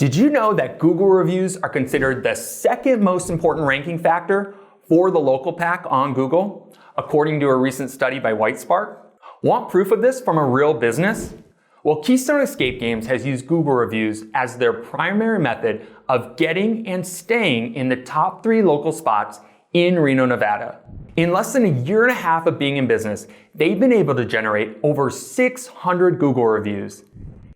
Did you know that Google reviews are considered the second most important ranking factor for the local pack on Google, according to a recent study by Whitespark? Want proof of this from a real business? Well, Keystone Escape Games has used Google reviews as their primary method of getting and staying in the top 3 local spots in Reno, Nevada. In less than a year and a half of being in business, they've been able to generate over 600 Google reviews.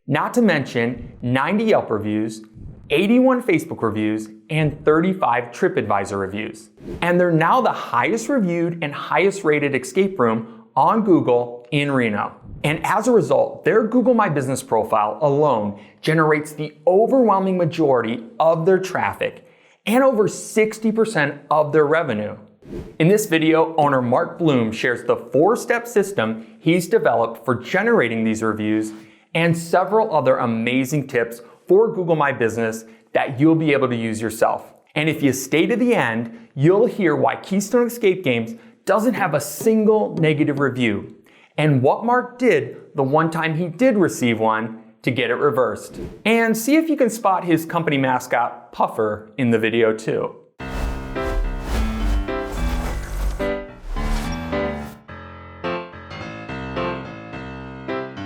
Not to mention 90 Yelp reviews, 81 Facebook reviews, and 35 TripAdvisor reviews. And they're now the highest reviewed and highest rated escape room on Google in Reno. And as a result, their Google My Business profile alone generates the overwhelming majority of their traffic and over 60% of their revenue. In this video, owner Mark Blume shares the 4-step system he's developed for generating these reviews and several other amazing tips for Google My Business that you'll be able to use yourself. And if you stay to the end, you'll hear why Keystone Escape Games doesn't have a single negative review, and what Mark did the one time he did receive one to get it reversed. And see if you can spot his company mascot, Puffer, in the video too.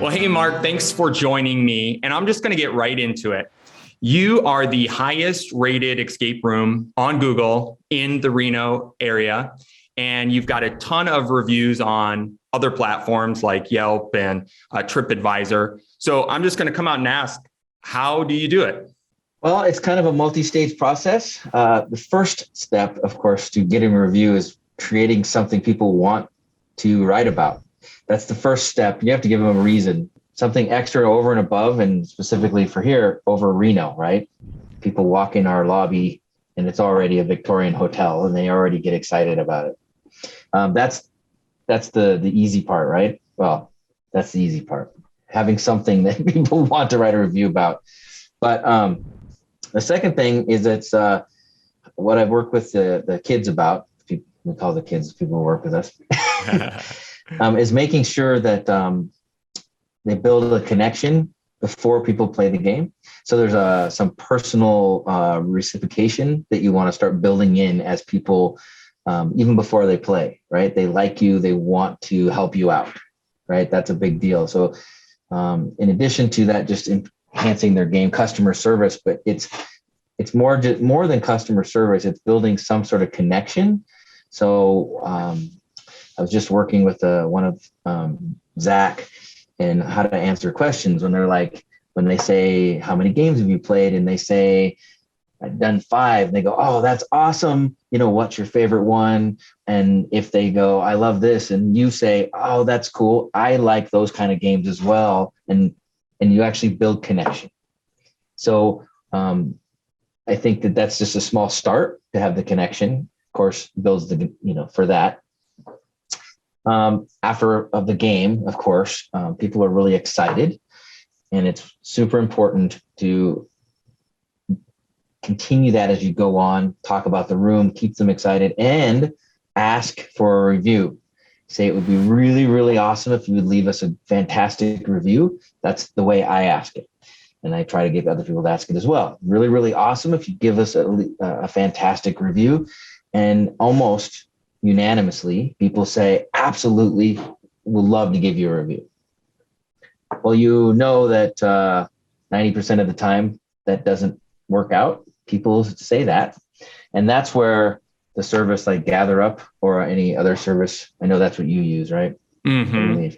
Well, hey, Mark, thanks for joining me. And I'm just going to get right into it. You are the highest rated escape room on Google in the Reno area. And you've got a ton of reviews on other platforms like Yelp and TripAdvisor. So I'm just going to come out and ask, how do you do it? Well, it's kind of a multi-stage process. The first step, of course, to getting a review is creating something people want to write about. That's the first step. You have to give them a reason, something extra over and above, and specifically for here, over Reno, right? People walk in our lobby and it's already a Victorian hotel and they already get excited about it. That's the easy part, right? Well, that's the easy part. Having something that people want to write a review about. But the second thing is it's what I've worked with the kids about. We call the kids people who work with us. Is making sure that they build a connection before people play the game. So there's some personal reciprocation that you want to start building in as people, even before they play, right? They like you, they want to help you out, right? That's a big deal. So in addition to that, just enhancing their game customer service, but it's more than customer service. It's building some sort of connection. So I was just working with one of Zach and how to answer questions when they say, how many games have you played? And they say, I've done 5. And they go, oh, that's awesome. What's your favorite one? And if they go, I love this. And you say, oh, that's cool. I like those kind of games as well. And you actually build connection. So I think that's just a small start to have the connection. Of course, builds for that. After of the game, of course, people are really excited, and it's super important to continue that as you go on, talk about the room, keep them excited, and ask for a review. Say it would be really, really awesome if you would leave us a fantastic review. That's the way I ask it. And I try to get other people to ask it as well. Really, really awesome if you give us a fantastic review. And almost unanimously, people say, absolutely, would love to give you a review. Well, you know that 90% of the time that doesn't work out. People say that. And that's where the service like GATHERUP or any other service, I know that's what you use, right? Mm-hmm.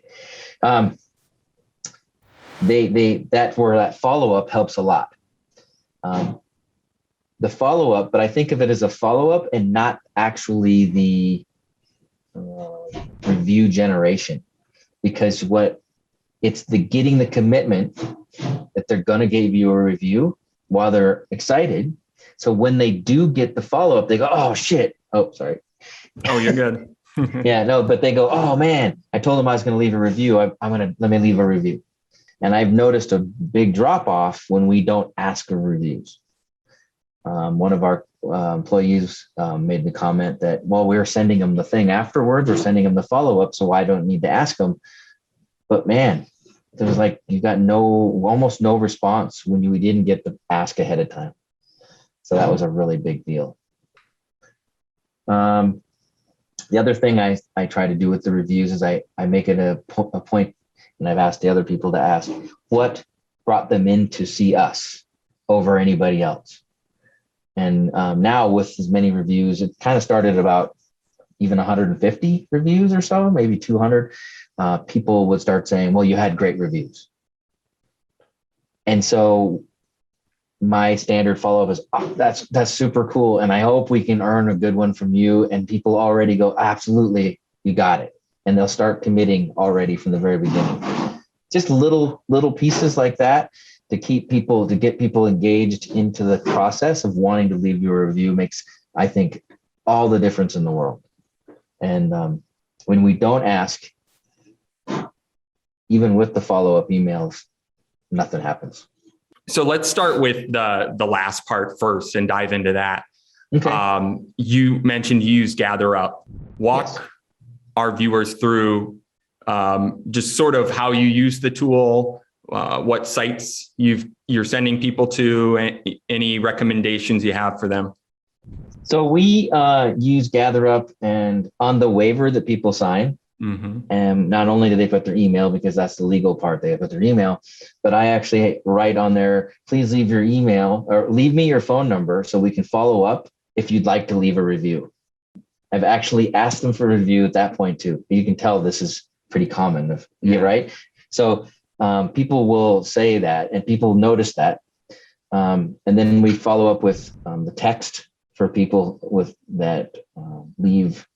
That's where that follow-up helps a lot. The follow-up, but I think of it as a follow-up and not actually the review generation, because it's the getting the commitment that they're going to give you a review while they're excited. So when they do get the follow-up, they go, oh shit. Oh, sorry. Oh, you're good. Yeah, no, but they go, oh man, I told them I was going to leave a review. Let me leave a review. And I've noticed a big drop off when we don't ask for reviews. One of our employees made the comment that, well, we're sending them the thing afterwards, we're sending them the follow-up, so I don't need to ask them. But man, there was like, you got almost no response when you didn't get the ask ahead of time. So that was a really big deal. The other thing I try to do with the reviews is I make it a point, and I've asked the other people to ask, what brought them in to see us over anybody else? And now with as many reviews, it kind of started about even 150 reviews or so, maybe 200. People would start saying, well, you had great reviews. And so my standard follow-up is, oh, that's super cool. And I hope we can earn a good one from you. And people already go, absolutely, you got it. And they'll start committing already from the very beginning. Just little pieces like that to get people engaged into the process of wanting to leave you a review makes, I think, all the difference in the world. And when we don't ask, even with the follow-up emails, nothing happens. So let's start with the last part first and dive into that. Okay. You mentioned you use GATHERUP. Walk our viewers through just sort of how you use the tool, what sites you're sending people to, any recommendations you have for them. So we use GATHERUP, and on the waiver that people sign, and not only do they put their email, because that's the legal part, they put their email, but I actually write on there, please leave your email or leave me your phone number so we can follow up if you'd like to leave a review. I've actually asked them for a review at that point too. You can tell this is pretty common, right? So people will say that, and people notice that. And then we follow up with the text for people with that leave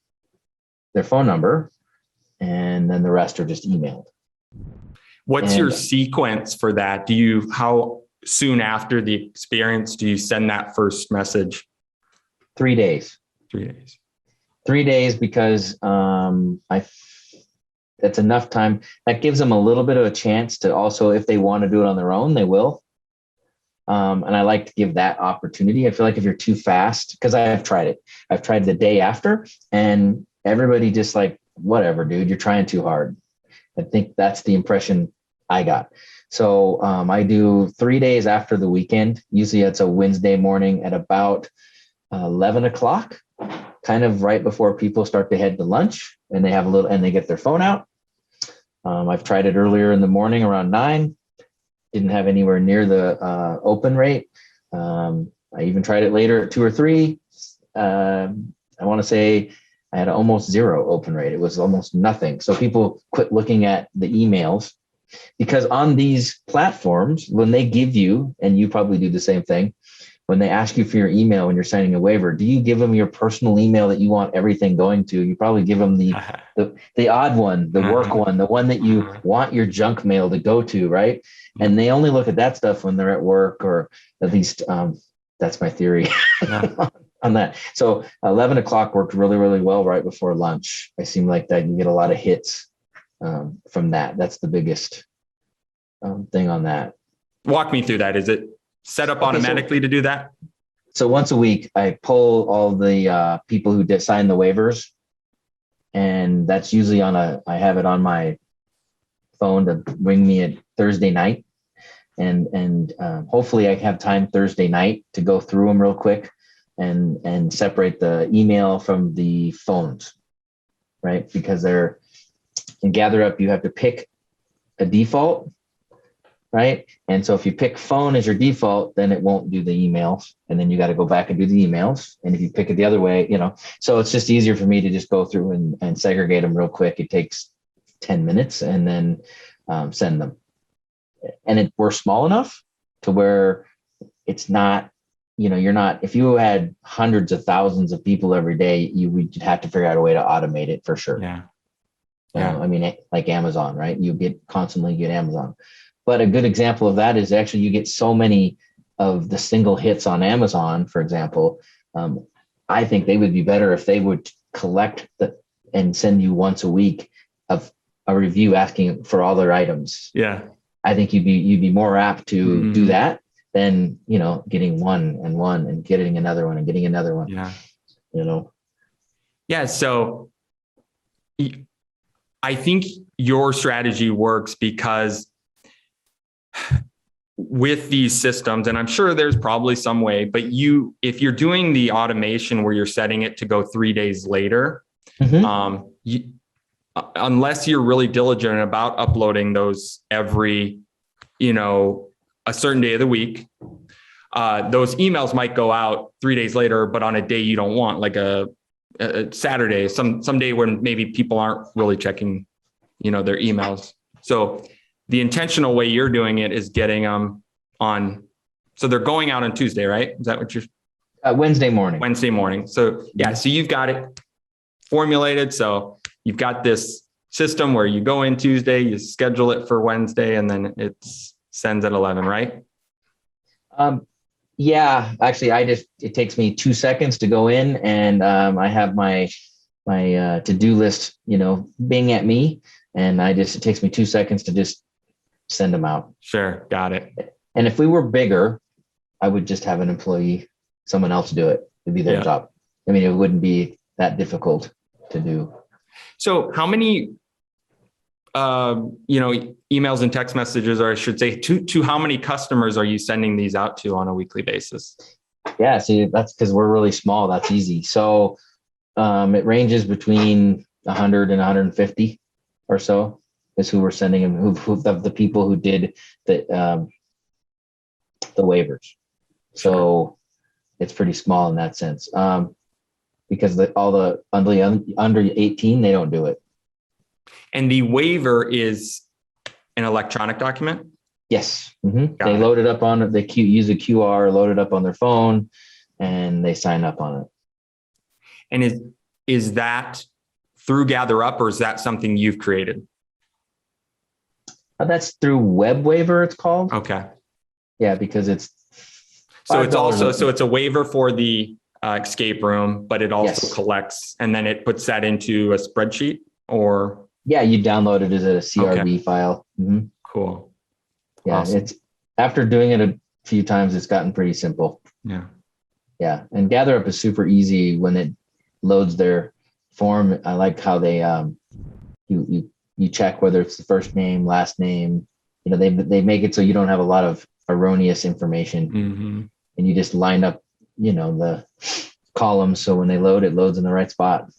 their phone number, and then the rest are just emailed. What's your sequence for that? How soon after the experience do you send that first message? 3 days. 3 days. 3 days, because that's enough time. That gives them a little bit of a chance to also, if they want to do it on their own, they will. And I like to give that opportunity. I feel like if you're too fast, because I've tried it. I've tried the day after, and everybody just like, whatever, dude, you're trying too hard. I think that's the impression I got. So I do 3 days after the weekend. Usually it's a Wednesday morning at about 11 o'clock, kind of right before people start to head to lunch, and they have and they get their phone out. I've tried it earlier in the morning around 9. Didn't have anywhere near the open rate. I even tried it later at 2 or 3. I want to say I had almost zero open rate. It was almost nothing. So people quit looking at the emails, because on these platforms, when they give you, and you probably do the same thing, when they ask you for your email when you're signing a waiver, do you give them your personal email that you want everything going to? You probably give them the odd one, the work one, the one that you want your junk mail to go to, right? And they only look at that stuff when they're at work, or at least that's my theory on that. So 11 o'clock worked really, really well right before lunch. I seem like that you get a lot of hits from that. That's the biggest thing on that. Walk me through that. Is it set up automatically to do that? So once a week, I pull all the people who did sign the waivers, and that's usually I have it on my phone to ring me at Thursday night, and hopefully I have time Thursday night to go through them real quick and separate the email from the phones, right? Because they're in GATHERUP, you have to pick a default, right? And so if you pick phone as your default, then it won't do the emails, and then you got to go back and do the emails. And if you pick it the other way, so it's just easier for me to just go through and segregate them real quick. It takes 10 minutes, and then send them. And we're small enough to where it's not, you're not, if you had hundreds of thousands of people every day, would have to figure out a way to automate it for sure. Yeah. I mean, like Amazon, right? You constantly get Amazon. But a good example of that is actually you get so many of the single hits on Amazon, for example. I think they would be better if they would collect and send you once a week of a review asking for all their items. Yeah. I think you'd be more apt to do that than, getting one and getting another one and getting another one. Yeah. Yeah. So I think your strategy works because with these systems, and I'm sure there's probably some way, but if you're doing the automation where you're setting it to go 3 days later, unless you're really diligent about uploading those every, a certain day of the week, those emails might go out 3 days later, but on a day you don't want, like a Saturday, some day when maybe people aren't really checking, their emails. So the intentional way you're doing it is getting them so they're going out on Tuesday, right? Is that what you're? Wednesday morning. Wednesday morning. So yeah, so you've got it formulated. So you've got this system where you go in Tuesday, you schedule it for Wednesday, and then it sends at 11, right? Yeah, actually, it takes me 2 seconds to go in, and I have my to-do list, bing at me, and it takes me 2 seconds to just send them out. Sure, got it. And if we were bigger, I would just have an employee, someone else do it. It'd be their job. I mean, it wouldn't be that difficult to do. So how many, emails and text messages, or I should say, to how many customers are you sending these out to on a weekly basis? Yeah, see, that's because we're really small. That's easy. So it ranges between 100 and 150 or so is who we're sending them, who of the people who did the waivers. So it's pretty small in that sense, because all the under 18, they don't do it. And the waiver is an electronic document? Yes. Mm-hmm. They load it up on, they use a QR, load it up on their phone, and they sign up on it. And is that through GATHERUP, or is that something you've created? That's through Web Waiver, it's called. Okay. Yeah, because it's so it's also it's a waiver for the escape room, but it also collects, and then it puts that into a spreadsheet, or you download it as a CRV file. Mm-hmm. Cool. Yeah, awesome. It's after doing it a few times, it's gotten pretty simple. Yeah. Yeah, and GATHERUP is super easy when it loads their form. I like how they you check whether it's the first name, last name. They make it so you don't have a lot of erroneous information, and you just line up, the columns. So when they load, it loads in the right spot.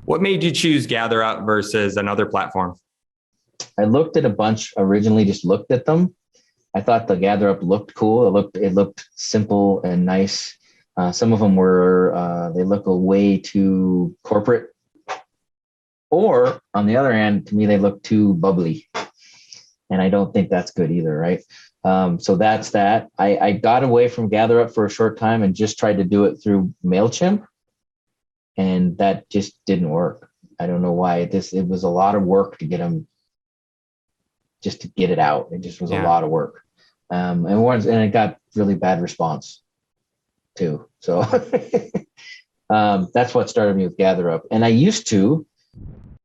What made you choose GATHERUP versus another platform? I looked at a bunch, originally just looked at them. I thought the GATHERUP looked cool. It looked simple and nice. Some of them they look a way too corporate. Or on the other hand, to me, they look too bubbly. And I don't think that's good either, right? So that's that. I got away from GATHERUP for a short time and just tried to do it through MailChimp. And that just didn't work. I don't know why. It was a lot of work to get them, just to get it out. It just was a lot of work. And it got really bad response too. So that's what started me with GATHERUP. And I used to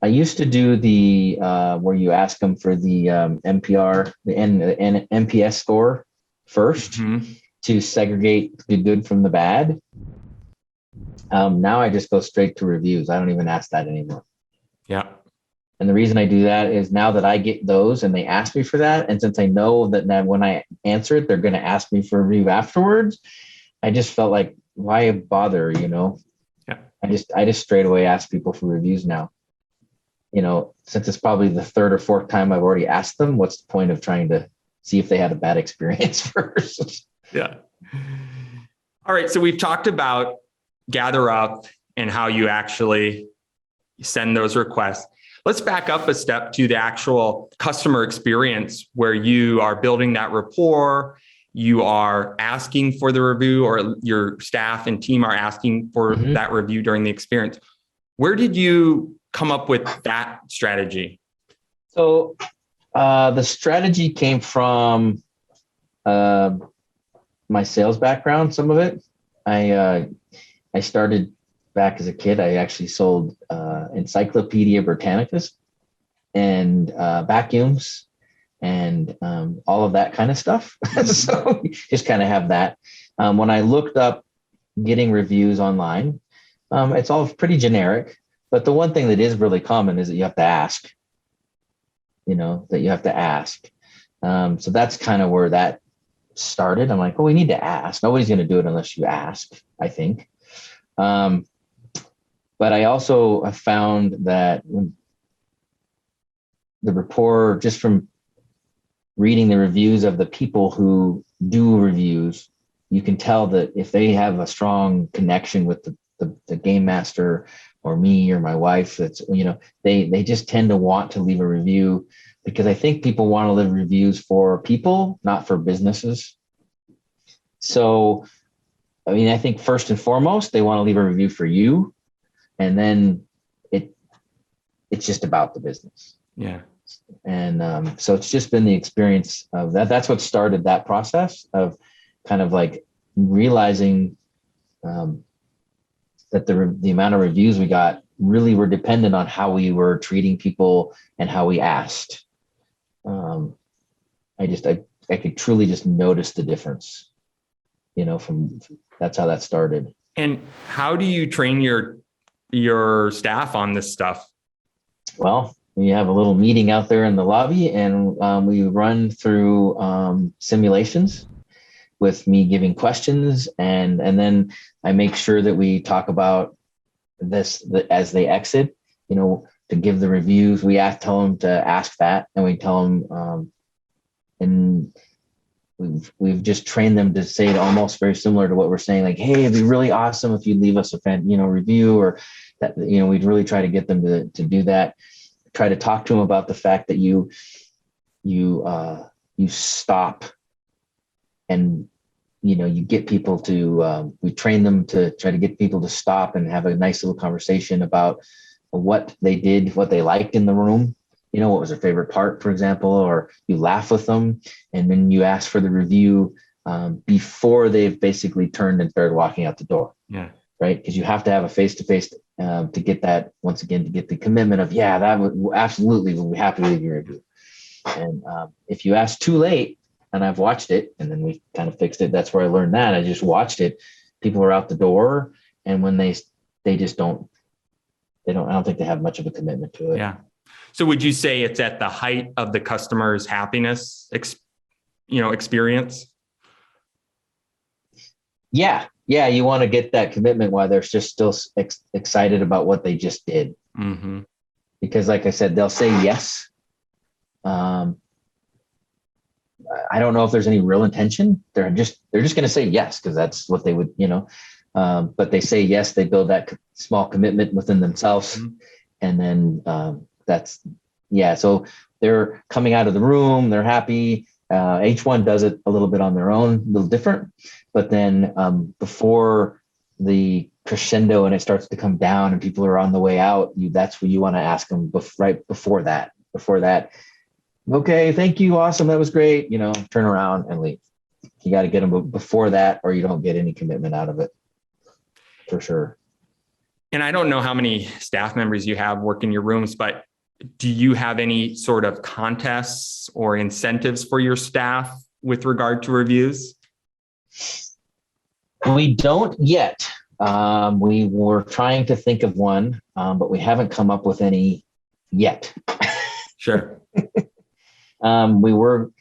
do the where you ask them for the NPR, the NPS score first to segregate the good from the bad. Now I just go straight to reviews. I don't even ask that anymore. Yeah. And the reason I do that is now that I get those and they ask me for that, and since I know that when I answer it, they're going to ask me for a review afterwards, I just felt like, why bother, Yeah. I just straight away ask people for reviews now. Since it's probably the third or fourth time I've already asked them, what's the point of trying to see if they had a bad experience first? Yeah. All right. So we've talked about GATHERUP and how you actually send those requests. Let's back up a step to the actual customer experience where you are building that rapport, you are asking for the review, or your staff and team are asking for that review during the experience. Where did you come up with that strategy? So the strategy came from my sales background, some of it. I started back as a kid. I actually sold Encyclopedia Britannicas and vacuums and all of that kind of stuff. So just kind of have that. When I looked up getting reviews online, it's all pretty generic. But the one thing that is really common is that you have to ask. So that's kind of where that started, I'm like, well, we need to ask. Nobody's going to do it unless you ask, I think. But I also have found that when the rapport, just from reading the reviews of the people who do reviews, you can tell that if they have a strong connection with the game master or me or my wife, that's, they just tend to want to leave a review, because I think people want to leave reviews for people, not for businesses. So, I mean, I think first and foremost, they want to leave a review for you, and then it's just about the business. Yeah. And so it's just been the experience of that. That's what started that process of kind of like realizing that the amount of reviews we got really were dependent on how we were treating people and how we asked. I could truly just notice the difference, from that's how that started. And how do you train your staff on this stuff? Well, we have a little meeting out there in the lobby, and we run through simulations with me giving questions, and then I make sure that we talk about this as they exit, to give the reviews. We tell them to ask that, and we tell them, and we've just trained them to say it almost very similar to what we're saying, like, hey, it'd be really awesome if you leave us a review, or that, we'd really try to get them to do that. Try to talk to them about the fact that you stop, and you get people to we train them to try to get people to stop and have a nice little conversation about what they did, what they liked in the room, what was their favorite part, for example, or you laugh with them, and then you ask for the review before they've basically turned and started walking out the door. Yeah. Right. Because you have to have a face-to-face to get that, once again, to get the commitment of, yeah, that would absolutely, we'll be happy to leave your review. And if you ask too late, and I've watched it, and then we kind of fixed it. That's where I learned that. I just watched it. People are out the door, and when they just don't, I don't think they have much of a commitment to it. Yeah. So would you say it's at the height of the customer's happiness, experience? Yeah. Yeah. You want to get that commitment while they're just still excited about what they just did. Mm-hmm. Because like I said, they'll say yes. I don't know if there's any real intention. They're just going to say yes, because that's what they would, but they say yes, they build that small commitment within themselves. Mm-hmm. And then so they're coming out of the room, they're happy. Each one does it a little bit on their own, a little different. But then before the crescendo and it starts to come down and people are on the way out, that's what you want to ask them right before that. Okay, thank you, awesome, that was great. Turn around and leave. You got to get them before that, or you don't get any commitment out of it, for sure. And I don't know how many staff members you have work in your rooms, but do you have any sort of contests or incentives for your staff with regard to reviews? We don't yet. We were trying to think of one, but we haven't come up with any yet. Sure. We were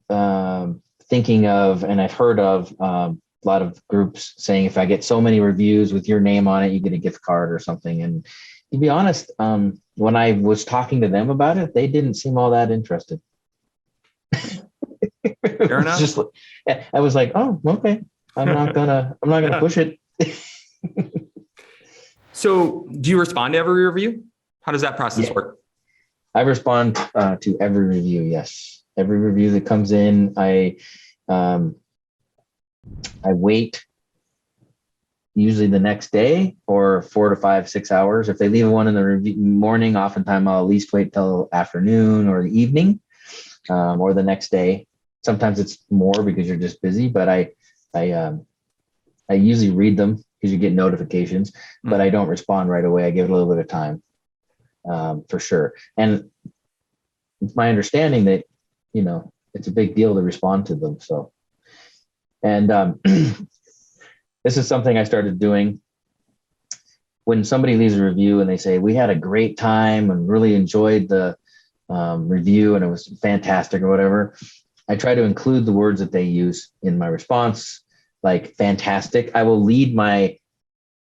thinking of, and I've heard of a lot of groups saying, if I get so many reviews with your name on it, you get a gift card or something. And to be honest, when I was talking to them about it, they didn't seem all that interested. Fair enough. I was like, oh, okay. I'm not gonna push it. So do you respond to every review? How does that process work? I respond to every review. Yes. Every review that comes in, I wait usually the next day or 4 to 5, 6 hours. If they leave one in the morning, oftentimes I'll at least wait till afternoon or the evening or the next day. Sometimes it's more because you're just busy, but I usually read them because you get notifications, but I don't respond right away. I give it a little bit of time for sure. And it's my understanding that, it's a big deal to respond to them. So, and this is something I started doing when somebody leaves a review and they say, we had a great time and really enjoyed the review and it was fantastic or whatever. I try to include the words that they use in my response, like fantastic. I will lead my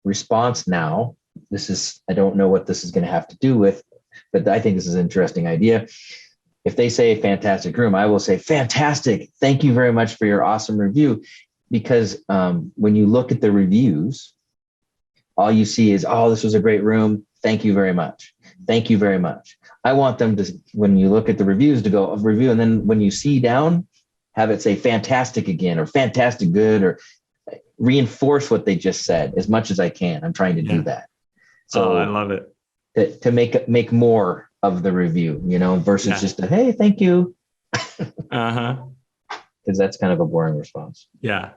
response now. I don't know what this is going to have to do with, but I think this is an interesting idea. If they say fantastic room, I will say fantastic. Thank you very much for your awesome review. Because when you look at the reviews, all you see is, oh, this was a great room. Thank you very much. Thank you very much. I want them to, when you look at the reviews, to go review. And then when you see down, have it say fantastic again, or fantastic good, or reinforce what they just said as much as I can. I'm trying to do that. So I love it. To make more of the review, versus just a, hey, thank you. Because that's kind of a boring response. Yeah.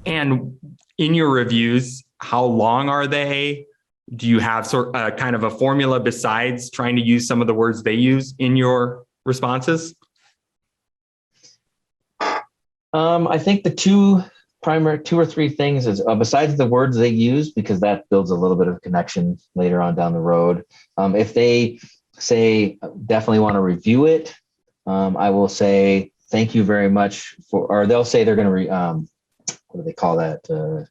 And in your reviews, how long are they? Do you have kind of a formula besides trying to use some of the words they use in your responses? I think the two or three things is besides the words they use, because that builds a little bit of connection later on down the road. If they say definitely want to review it, I will say thank you very much or they'll say they're going to what do they call that?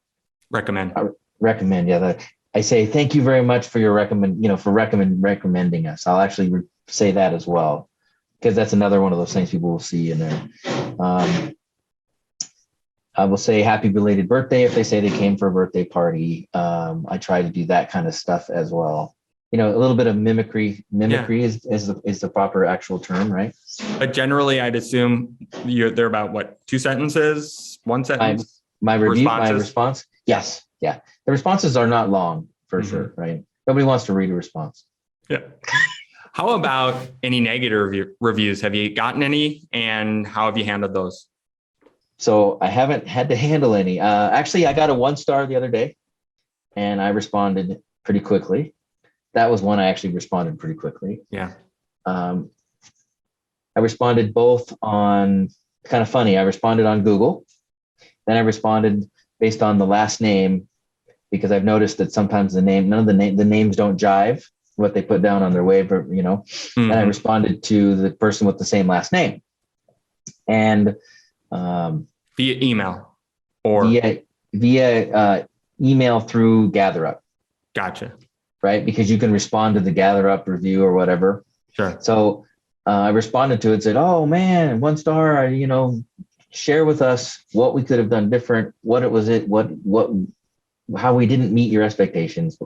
Recommend. Recommend. Yeah. I say thank you very much for your recommending us. I'll actually say that as well, because that's another one of those things people will see in there. I will say happy belated birthday if they say they came for a birthday party. I try to do that kind of stuff as well. A little bit of mimicry. Is the proper actual term, right? But generally, I'd assume they're about what, 2 sentences, 1 sentence? My response. Yes. Yeah. The responses are not long for sure, right? Nobody wants to read a response. Yeah. How about any negative reviews? Have you gotten any, and how have you handled those? So I haven't had to handle any. Actually, I got a 1-star the other day, and I responded pretty quickly. That was one I actually responded pretty quickly. Yeah. I responded both on, kind of funny, I responded on Google. Then I responded based on the last name, because I've noticed that sometimes the names don't jive what they put down on their waiver, And I responded to the person with the same last name. And via email or via email through GATHERUP. Gotcha. Right, because you can respond to the GATHERUP review or whatever. Sure. So I responded to it, said, "Oh man, 1 star. Share with us what we could have done different. How we didn't meet your expectations."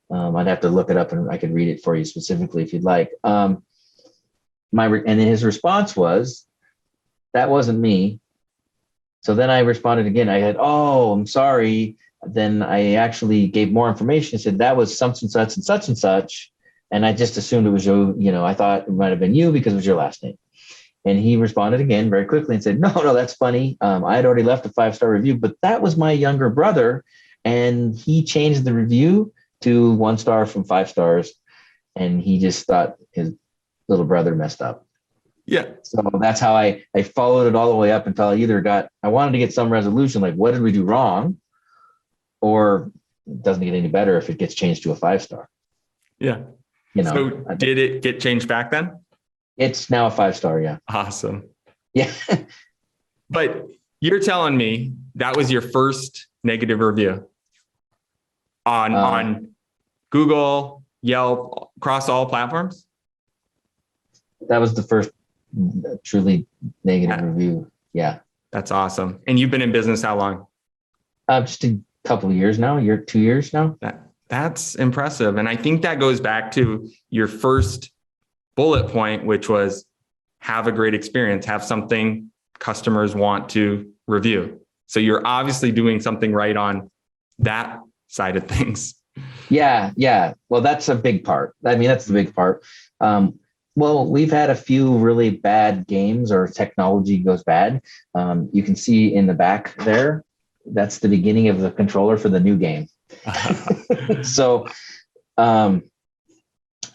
I'd have to look it up, and I could read it for you specifically if you'd like. And then his response was, "That wasn't me." So then I responded again. I had, "Oh, I'm sorry." Then I actually gave more information, said that was such and such and such and such. And I just assumed it was you, I thought it might've been you because it was your last name. And he responded again very quickly and said, no, that's funny. I had already left a 5-star review, but that was my younger brother. And he changed the review to 1 star from 5 stars. And he just thought his little brother messed up. Yeah. So that's how I followed it all the way up until I wanted to get some resolution, like what did we do wrong? Or it doesn't get any better if it gets changed to a 5-star. Yeah. So did it get changed back then? It's now a 5-star. Yeah. Awesome. Yeah. But you're telling me that was your first negative review on Google, Yelp, across all platforms? That was the first truly negative review. Yeah. That's awesome. And you've been in business how long? Just a couple of years now, 2 years now. That's impressive. And I think that goes back to your first bullet point, which was have a great experience, have something customers want to review. So you're obviously doing something right on that side of things. Yeah. Yeah. Well, that's a big part. That's the big part. Well, we've had a few really bad games or technology goes bad. You can see in the back there, that's the beginning of the controller for the new game. So, and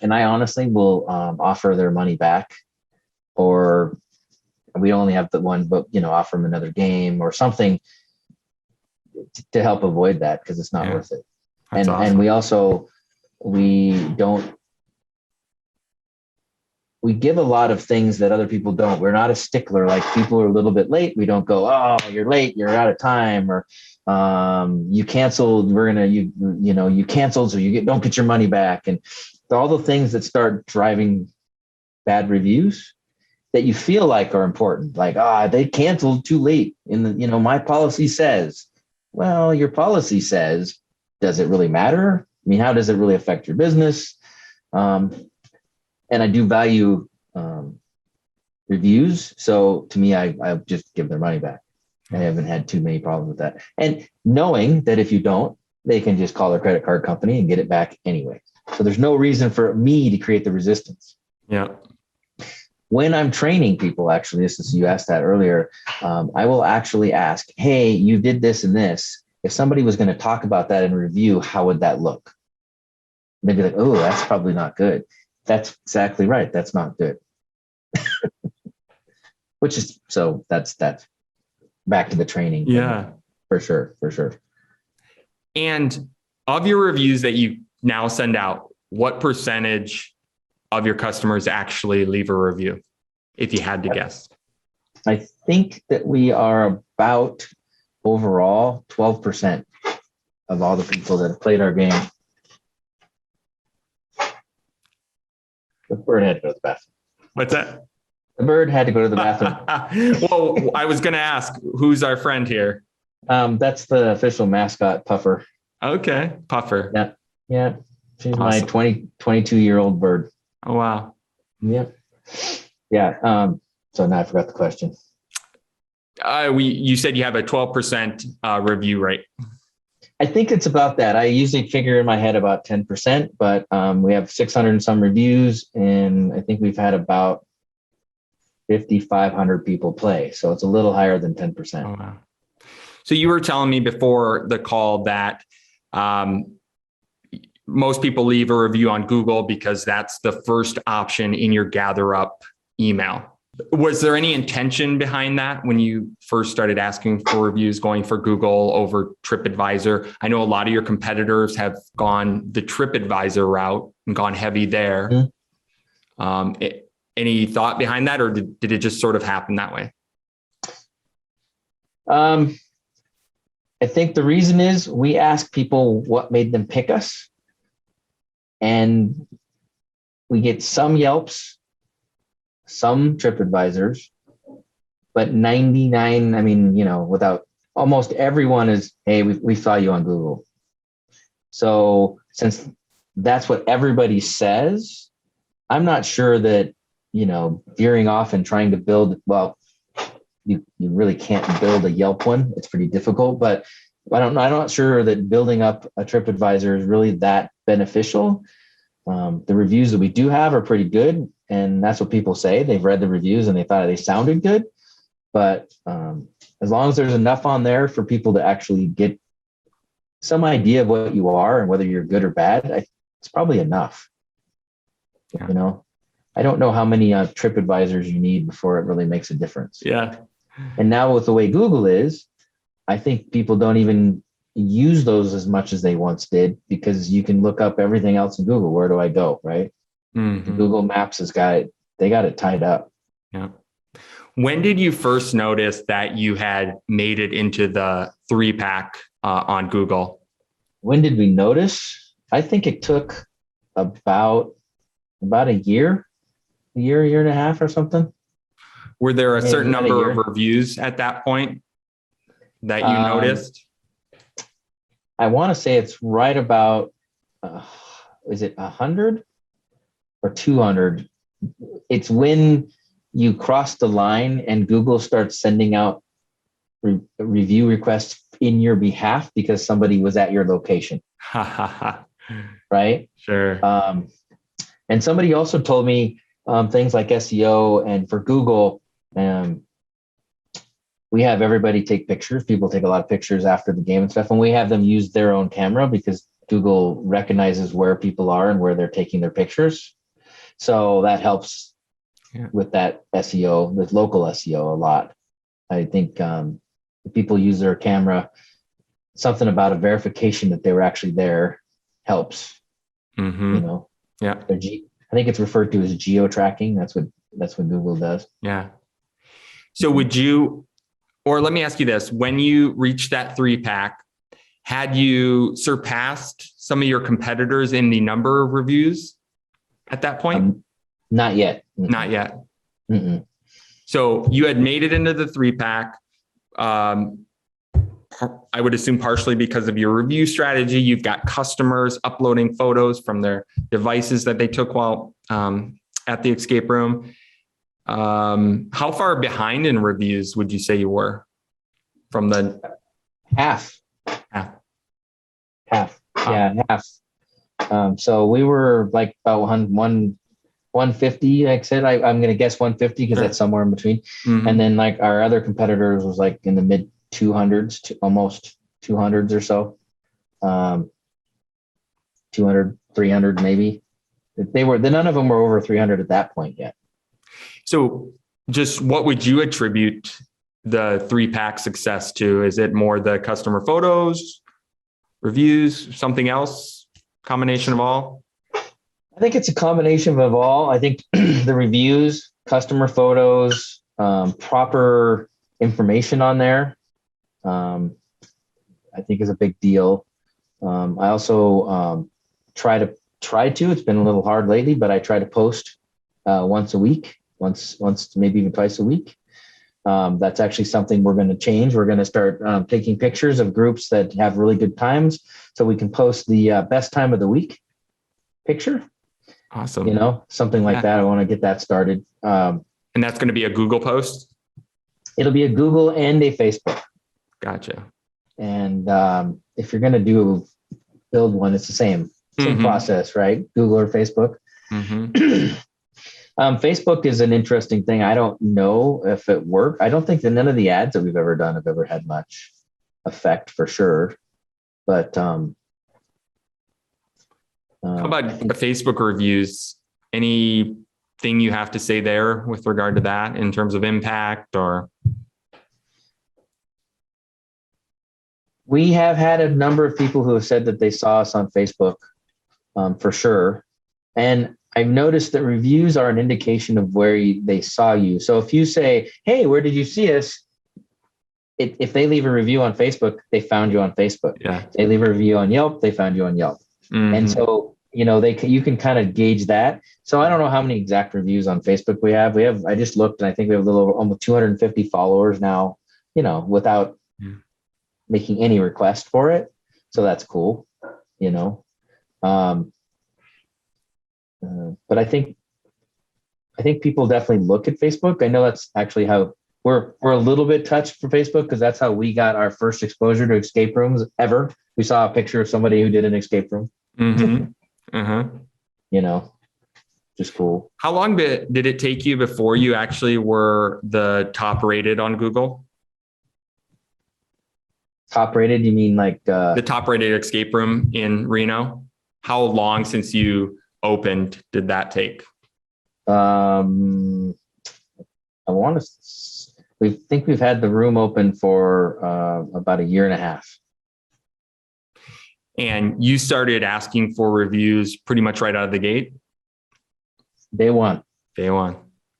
I honestly will offer their money back, or we only have the one, but offer them another game or something to help avoid that, because it's not worth it. And we don't we give a lot of things that other people don't. We're not a stickler. Like people are a little bit late. We don't go, oh, you're late, you're out of time, or you canceled. You canceled, so don't get your money back. And all the things that start driving bad reviews that you feel like are important. Like, they canceled too late my policy says, well, your policy says, does it really matter? I mean, how does it really affect your business? And I do value reviews. So to me, I just give their money back. I haven't had too many problems with that. And knowing that if you don't, they can just call their credit card company and get it back anyway. So there's no reason for me to create the resistance. Yeah. When I'm training people, actually, you asked that earlier, I will actually ask, hey, you did this and this. If somebody was going to talk about that in review, how would that look? They'd be like, oh, that's probably not good. That's exactly right. That's not good. That's back to the training. Yeah, for sure. And of your reviews that you now send out, what percentage of your customers actually leave a review, if you had to guess? I think that we are about overall 12% of all the people that have played our game. The bird had to go to the bathroom. What's that? The bird had to go to the bathroom. Well, I was going to ask, who's our friend here? That's the official mascot, Puffer. Okay, Puffer. Yeah. She's awesome. My 22-year-old bird. Oh, wow. Yep. Yeah. So now I forgot the question. You said you have a 12% review rate. I think it's about that. I usually figure in my head about 10%, but we have 600 and some reviews, and I think we've had about 5,500 people play. So it's a little higher than 10%. Oh, wow. So you were telling me before the call that most people leave a review on Google because that's the first option in your GatherUp email. Was there any intention behind that when you first started asking for reviews, going for Google over TripAdvisor? I know a lot of your competitors have gone the TripAdvisor route and gone heavy there. Mm-hmm. Any thought behind that, or did it just sort of happen that way? I think the reason is we ask people what made them pick us, and we get some Yelps, some TripAdvisors, but 99, without almost everyone is, hey, we saw you on Google. So since that's what everybody says, I'm not sure that, veering off and trying to build, you really can't build a Yelp one. It's pretty difficult, but I'm not sure that building up a TripAdvisor is really that beneficial. The reviews that we do have are pretty good, and that's what people say. They've read the reviews and they thought they sounded good. But as long as there's enough on there for people to actually get some idea of what you are and whether you're good or bad, it's probably enough. Yeah. I don't know how many TripAdvisors you need before it really makes a difference. Yeah. And now with the way Google is, I think people don't even use those as much as they once did, because you can look up everything else in Google. Where do I go? Right. Mm-hmm. Google Maps they got it tied up. Yeah. When did you first notice that you had made it into the 3-pack on Google? When did we notice? I think it took about a year and a half or something. Were there a certain number of reviews at that point that you noticed? I want to say it's right about, is it 100 or 200? It's when you cross the line and Google starts sending out review requests in your behalf because somebody was at your location. Right? Sure. And somebody also told me things like SEO, and for Google, we have everybody take pictures. People take a lot of pictures after the game and stuff, and we have them use their own camera because Google recognizes where people are and where they're taking their pictures. So that helps with that SEO, with local SEO a lot. I think if people use their camera, something about a verification that they were actually there helps. Mm-hmm. Yeah. I think it's referred to as geo tracking. That's what Google does. Yeah. So would you, or let me ask you this, when you reached that 3-pack, had you surpassed some of your competitors in the number of reviews at that point? Not yet. Not yet. Mm-mm. So you had made it into the 3-pack. I would assume partially because of your review strategy. You've got customers uploading photos from their devices that they took while at the escape room. How far behind in reviews would you say you were from the half? Half. Yeah, half. So we were like about 150. Like I said, I'm going to guess 150 because that's somewhere in between. Mm-hmm. And then like our other competitors was like in the mid 200s to almost 200s or so. 200, 300 maybe. None of them were over 300 at that point yet. So just what would you attribute the 3-pack success to? Is it more the customer photos, reviews, something else, combination of all? I think it's a combination of all. I think the reviews, customer photos, proper information on there, I think is a big deal. I also try to, it's been a little hard lately, but I try to post once a week, once, maybe even twice a week. That's actually something we're going to change. We're going to start taking pictures of groups that have really good times so we can post the best time of the week picture. Awesome. You know, something like that. I want to get that started. And that's going to be a Google post? It'll be a Google and a Facebook. Gotcha. And if you're going to build one, it's the same process, right? Google or Facebook. Mm-hmm. Facebook is an interesting thing. I don't know if it worked. I don't think that none of the ads that we've ever done have ever had much effect for sure. But how about the Facebook reviews? Anything you have to say there with regard to that in terms of impact or? We have had a number of people who have said that they saw us on Facebook for sure. And I've noticed that reviews are an indication of where they saw you. So if you say, hey, where did you see us? If they leave a review on Facebook, they found you on Facebook. Yeah. If they leave a review on Yelp, they found you on Yelp. Mm-hmm. And so, you know, you can kind of gauge that. So I don't know how many exact reviews on Facebook we have. I just looked and I think we have a little over almost 250 followers now, you know, without making any request for it. So that's cool, you know. But I think people definitely look at Facebook. I know that's actually how we're a little bit touched for Facebook because that's how we got our first exposure to escape rooms ever. We saw a picture of somebody who did an escape room. Mm-hmm. Uh-huh. You know, just cool. How long did it take you before you actually were the top rated on Google? Top rated? You mean like the top rated escape room in Reno? How long since you opened did that take? We think we've had the room open for about a year and a half. And you started asking for reviews pretty much right out of the gate? Day one.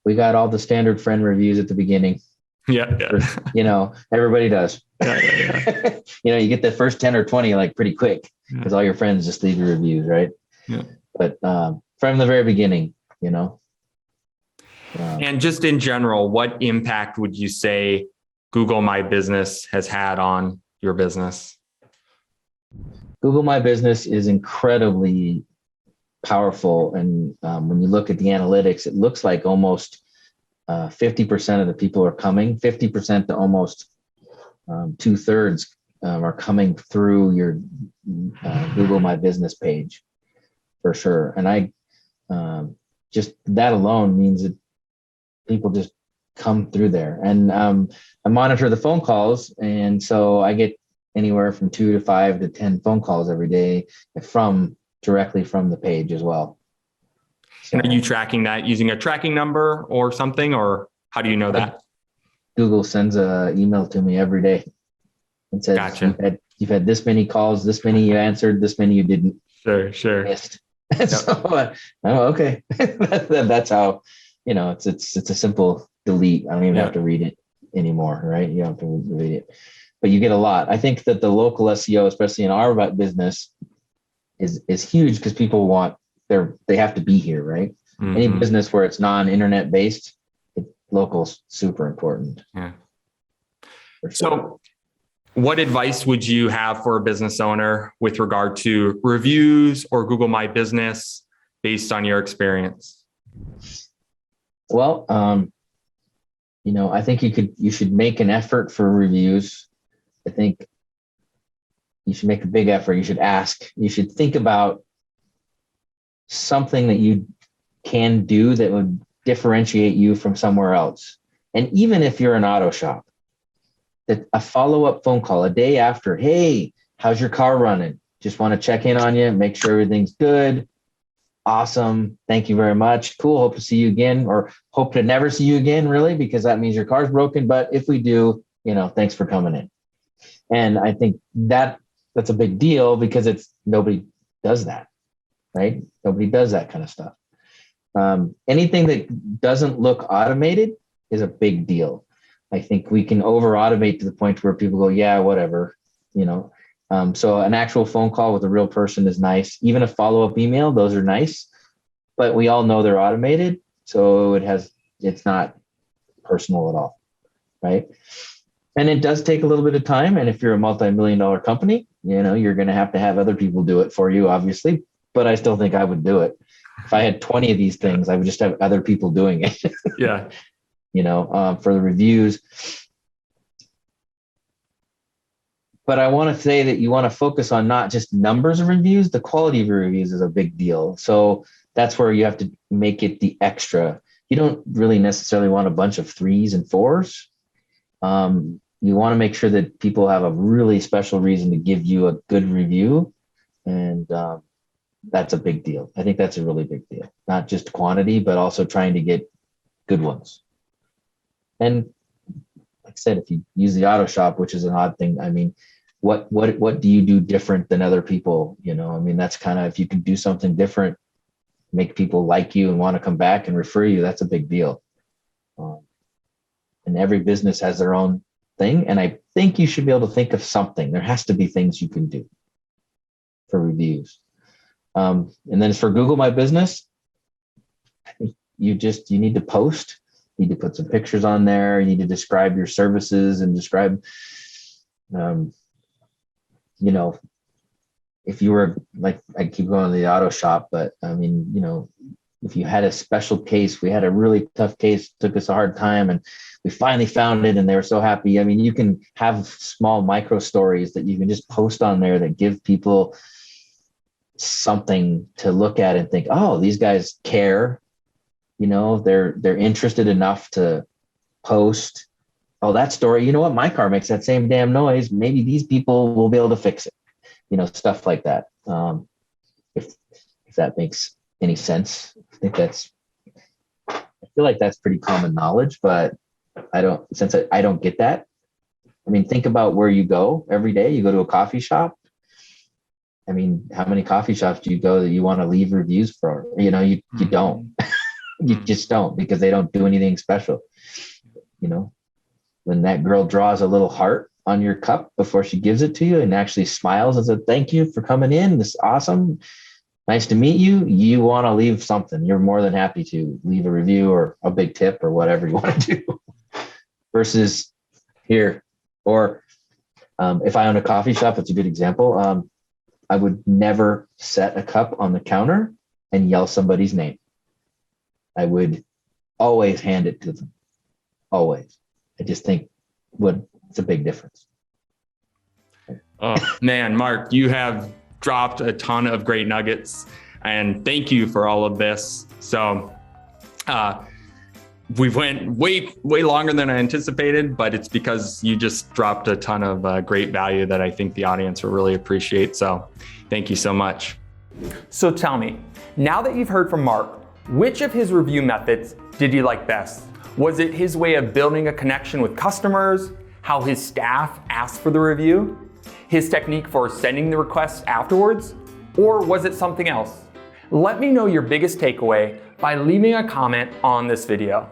We got all the standard friend reviews at the beginning. Yeah. You know, everybody does. Yeah. You know, you get the first 10 or 20 like pretty quick because all your friends just leave your reviews, right? Yeah. But from the very beginning, you know. And just in general, what impact would you say Google My Business has had on your business? Google My Business is incredibly powerful. And when you look at the analytics, it looks like almost 50% of the people are coming, 50% to almost 2/3 are coming through your Google My Business page for sure. And I just that alone means that people just come through there. And I monitor the phone calls. And so I get anywhere from 2 to 5 to 10 phone calls every day directly from the page as well. So, and are you tracking that using a tracking number or something, or how do you know that? Google sends an email to me every day and says, gotcha. you've had this many calls, this many you answered, this many you didn't. Sure. Missed. So, oh, okay. That's how, it's a simple delete. I don't even have to read it anymore, right? You don't have to read it, but you get a lot. I think that the local SEO, especially in our business, is huge because people they have to be here, right? Mm-hmm. Any business where it's non-internet based, local's super important. Yeah. For sure. So what advice would you have for a business owner with regard to reviews or Google My Business based on your experience? Well, I think you should make an effort for reviews. I think you should make a big effort. You should ask. You should think about something that you can do that would differentiate you from somewhere else. And even if you're an auto shop, that a follow-up phone call a day after, hey, how's your car running? Just want to check in on you, make sure everything's good. Awesome. Thank you very much. Cool. Hope to see you again, or hope to never see you again, really, because that means your car's broken. But if we do, thanks for coming in. And I think that's a big deal because nobody does that, right? Nobody does that kind of stuff. Anything that doesn't look automated is a big deal. I think we can over automate to the point where people go, yeah, whatever, so an actual phone call with a real person is nice. Even a follow-up email, those are nice, but we all know they're automated. So it's not personal at all. Right. And it does take a little bit of time. And if you're a multi-million-dollar company, you're going to have other people do it for you, obviously, but I still think I would do it. If I had 20 of these things, I would just have other people doing it. Yeah. For the reviews. But I want to say that you want to focus on not just numbers of reviews, the quality of your reviews is a big deal. So that's where you have to make it the extra. You don't really necessarily want a bunch of 3s and 4s. You want to make sure that people have a really special reason to give you a good review. And that's a big deal. I think that's a really big deal. Not just quantity, but also trying to get good ones. And like I said, if you use the auto shop, which is an odd thing, I mean, what do you do different than other people? That's kind of, if you can do something different, make people like you and want to come back and refer you, that's a big deal. And every business has their own thing. And I think you should be able to think of something. There has to be things you can do for reviews. And then for Google My Business, I think you need to post. You need to put some pictures on there. You need to describe your services and describe, if you were, like, I keep going to the auto shop, but I mean, if you had a special case, we had a really tough case, took us a hard time, and we finally found it and they were so happy. I mean, you can have small micro stories that you can just post on there that give people something to look at and think, oh, these guys care. They're interested enough to post. Oh, that story, you know what? My car makes that same damn noise. Maybe these people will be able to fix it. Stuff like that. If that makes any sense, I feel like that's pretty common knowledge, but I don't get that. I mean, think about where you go every day. You go to a coffee shop. I mean, how many coffee shops do you go that you want to leave reviews for? You don't. You just don't, because they don't do anything special. When that girl draws a little heart on your cup before she gives it to you and actually smiles and says, thank you for coming in. This is awesome. Nice to meet you. You want to leave something. You're more than happy to leave a review or a big tip or whatever you want to do versus here. Or if I own a coffee shop, it's a good example. I would never set a cup on the counter and yell somebody's name. I would always hand it to them. Always. I just think it's a big difference. Oh man, Mark, you have dropped a ton of great nuggets, and thank you for all of this. So we went way longer than I anticipated, but it's because you just dropped a ton of great value that I think the audience will really appreciate. So thank you so much. So tell me, now that you've heard from Mark, which of his review methods did you like best? Was it his way of building a connection with customers, how his staff asked for the review, his technique for sending the request afterwards, or was it something else? Let me know your biggest takeaway by leaving a comment on this video.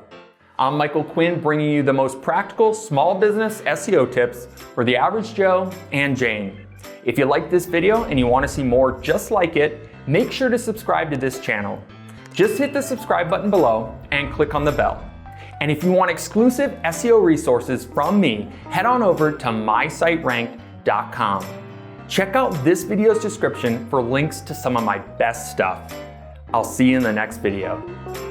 I'm Michael Quinn, bringing you the most practical small business SEO tips for the average Joe and Jane. If you like this video and you want to see more just like it, make sure to subscribe to this channel. Just hit the subscribe button below and click on the bell. And if you want exclusive SEO resources from me, head on over to mysiteranked.com. Check out this video's description for links to some of my best stuff. I'll see you in the next video.